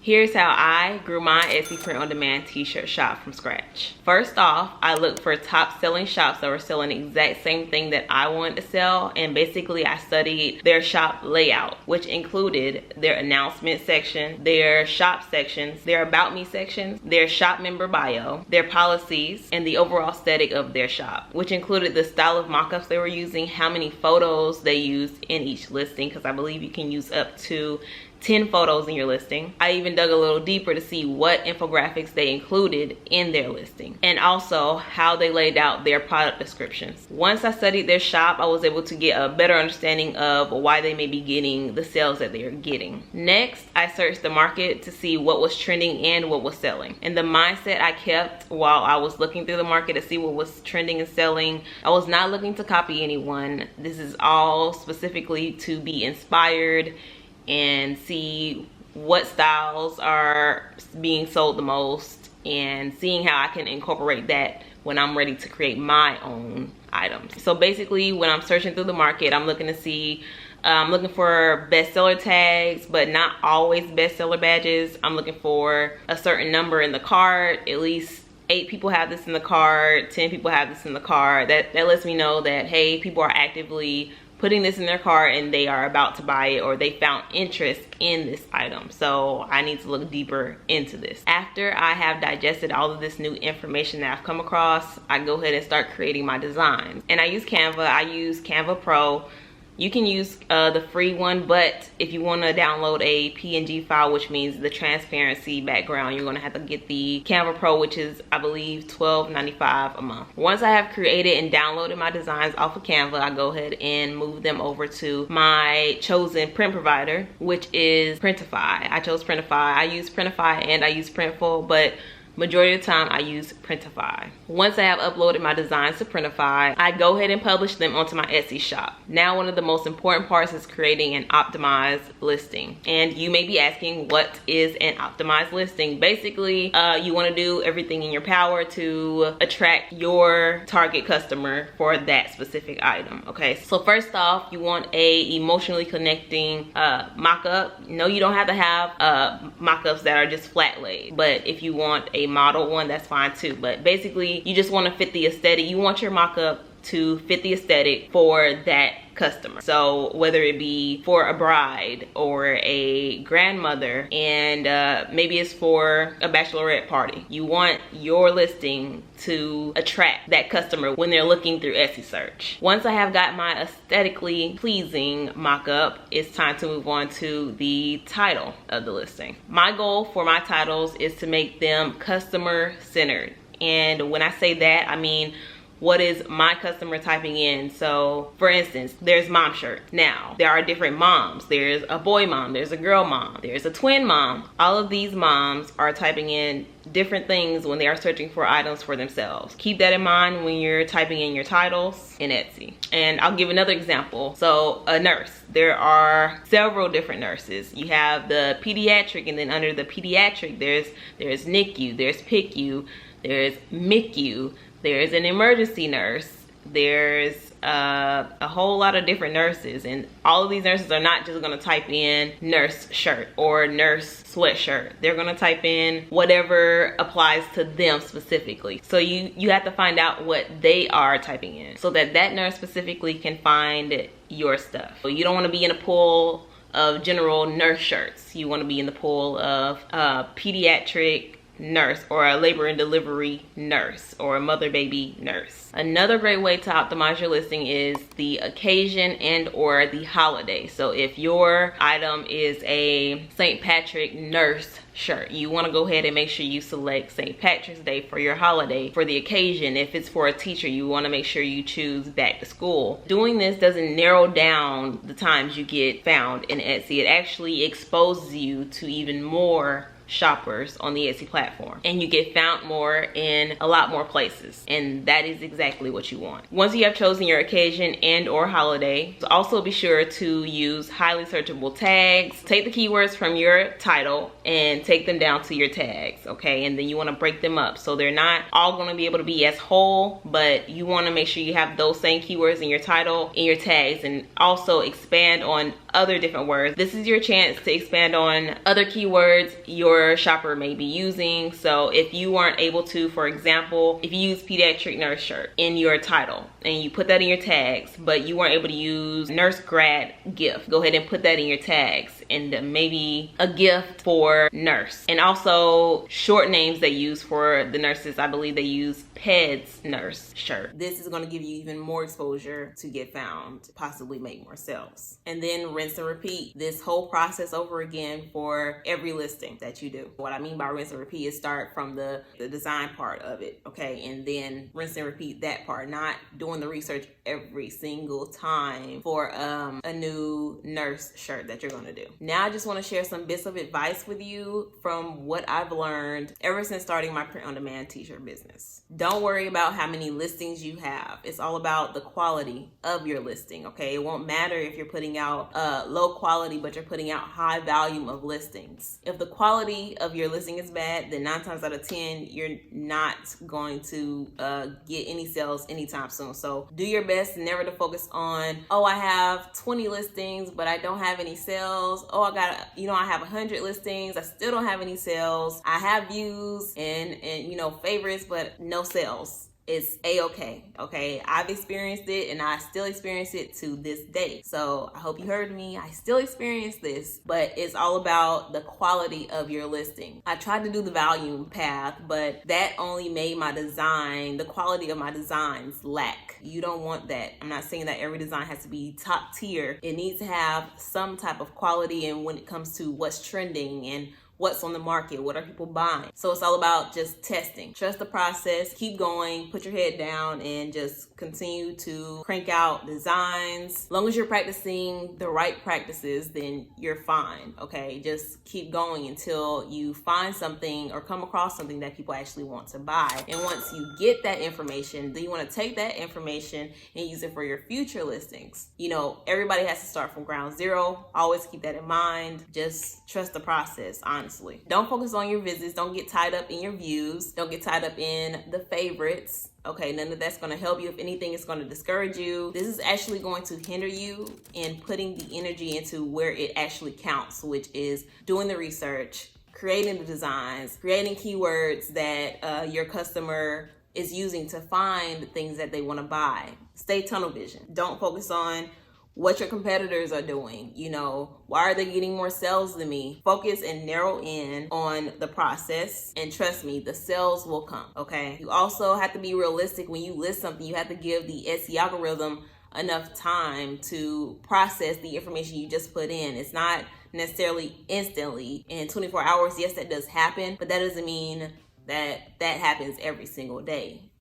Here's how I grew my Etsy print on demand t-shirt shop from scratch. First off, I looked for top selling shops that were selling the exact same thing that I wanted to sell, and basically I studied their shop layout, which included their announcement section, their shop sections, their about me sections, their shop member bio, their policies, and the overall aesthetic of their shop, which included the style of mock-ups they were using, how many photos they used in each listing, because I believe you can use up to 10 photos in your listing. I even dug a little deeper to see what infographics they included in their listing, and also how they laid out their product descriptions. Once I studied their shop, I was able to get a better understanding of why they may be getting the sales that they are getting. Next, I searched the market to see what was trending and what was selling. And the mindset I kept while I was looking through the market to see what was trending and selling, I was not looking to copy anyone. This is all specifically to be inspired and see what styles are being sold the most, and seeing how I can incorporate that when I'm ready to create my own items. So basically, when I'm searching through the market, I'm looking to see, I'm looking for bestseller tags, but not always bestseller badges. I'm looking for a certain number in the cart, at least 8 people have this in the cart, 10 people have this in the cart. That lets me know that, hey, people are actively putting this in their cart and they are about to buy it, or they found interest in this item. So I need to look deeper into this. After I have digested all of this new information that I've come across, I go ahead and start creating my designs. And I use Canva. I use Canva Pro. You can use the free one, but if you want to download a PNG file, which means the transparency background, you're going to have to get the Canva Pro, which is, I believe, $12.95 a month. Once I have created and downloaded my designs off of Canva, I go ahead and move them over to my chosen print provider, which is Printify. I chose Printify. I use Printify and I use Printful, but majority of the time I use Printify. Once I have uploaded my designs to Printify, I go ahead and publish them onto my Etsy shop. Now, one of the most important parts is creating an optimized listing. And you may be asking, what is an optimized listing? Basically, you want to do everything in your power to attract your target customer for that specific item. Okay, so first off, you want a emotionally connecting mock-up. No, you don't have to have mock-ups that are just flat laid, but if you want a model one, that's fine too. But basically, you just want to fit the aesthetic. You want your mock-up to fit the aesthetic for that customer. So whether it be for a bride or a grandmother, and maybe it's for a bachelorette party, you want your listing to attract that customer when they're looking through Etsy search. Once I have got my aesthetically pleasing mock-up, it's time to move on to the title of the listing. My goal for my titles is to make them customer centered. And when I say that, I mean, what is my customer typing in? So for instance, there's mom shirt. Now, there are different moms. There's a boy mom, there's a girl mom, there's a twin mom. All of these moms are typing in different things when they are searching for items for themselves. Keep that in mind when you're typing in your titles in Etsy. And I'll give another example. So a nurse, there are several different nurses. You have the pediatric, and then under the pediatric, there's NICU, there's PICU, there's MICU, there's an emergency nurse, there's a whole lot of different nurses, and all of these nurses are not just going to type in nurse shirt or nurse sweatshirt. They're going to type in whatever applies to them specifically. So you have to find out what they are typing in so that that nurse specifically can find your stuff. So you don't want to be in a pool of general nurse shirts. You want to be in the pool of pediatric nurse, or a labor and delivery nurse, or a mother baby nurse. Another great way to optimize your listing is the occasion and or the holiday. So if your item is a St. Patrick nurse shirt, you want to go ahead and make sure you select St. Patrick's Day for your holiday. For the occasion, if it's for a teacher, you want to make sure you choose back to school. Doing this doesn't narrow down the times you get found in Etsy. It actually exposes you to even more shoppers on the Etsy platform, and you get found more in a lot more places, and that is exactly what you want. Once you have chosen your occasion and or holiday, also be sure to use highly searchable tags. Take the keywords from your title and take them down to your tags, okay? And then you want to break them up so they're not all going to be able to be as whole, but you want to make sure you have those same keywords in your title, in your tags, and also expand on other different words. This is your chance to expand on other keywords your shopper may be using. So if you weren't able to, for example, if you use pediatric nurse shirt in your title and you put that in your tags, but you weren't able to use nurse grad gift, go ahead and put that in your tags, and maybe a gift for nurse. And also short names they use for the nurses. I believe they use PEDS nurse shirt. This is going to give you even more exposure to get found, possibly make more sales. And then rinse and repeat this whole process over again for every listing that you do. What I mean by rinse and repeat is start from the design part of it, okay? And then rinse and repeat that part, not doing the research every single time for a new nurse shirt that you're going to do. Now I just want to share some bits of advice with you from what I've learned ever since starting my print-on-demand t-shirt business. Don't worry about how many listings you have. It's all about the quality of your listing, okay? It won't matter if you're putting out low quality, but you're putting out high volume of listings. If the quality of your listing is bad, then 9 times out of 10, you're not going to get any sales anytime soon. So do your best never to focus on, oh, I have 20 listings, but I don't have any sales. Oh, I have 100 listings. I still don't have any sales. I have views and favorites, but no sales. It's a-okay, okay? I've experienced it and I still experience it to this day. So I hope you heard me. I still experience this, but it's all about the quality of your listing. I tried to do the volume path, but that only made my design, the quality of my designs lack. You don't want that. I'm not saying that every design has to be top tier. It needs to have some type of quality, and when it comes to what's trending and what's on the market, what are people buying. So it's all about just testing. Trust the process, keep going, put your head down, and just continue to crank out designs. As long as you're practicing the right practices, then you're fine, okay? Just keep going until you find something or come across something that people actually want to buy. And once you get that information, then you want to take that information and use it for your future listings. Everybody has to start from ground zero. Always keep that in mind. Just trust the process, honestly. Don't focus on your visits. Don't get tied up in your views. Don't get tied up in the favorites. Okay, none of that's going to help you. If anything, it's going to discourage you. This is actually going to hinder you in putting the energy into where it actually counts, which is doing the research, creating the designs, creating keywords that your customer is using to find things that they want to buy. Stay tunnel vision. Don't focus on what your competitors are doing. Why are they getting more sales than me? Focus and narrow in on the process, and trust me, the sales will come, okay? You also have to be realistic. When you list something, you have to give the Etsy algorithm enough time to process the information you just put in. It's not necessarily instantly in 24 hours. Yes, that does happen, but that doesn't mean that happens every single day.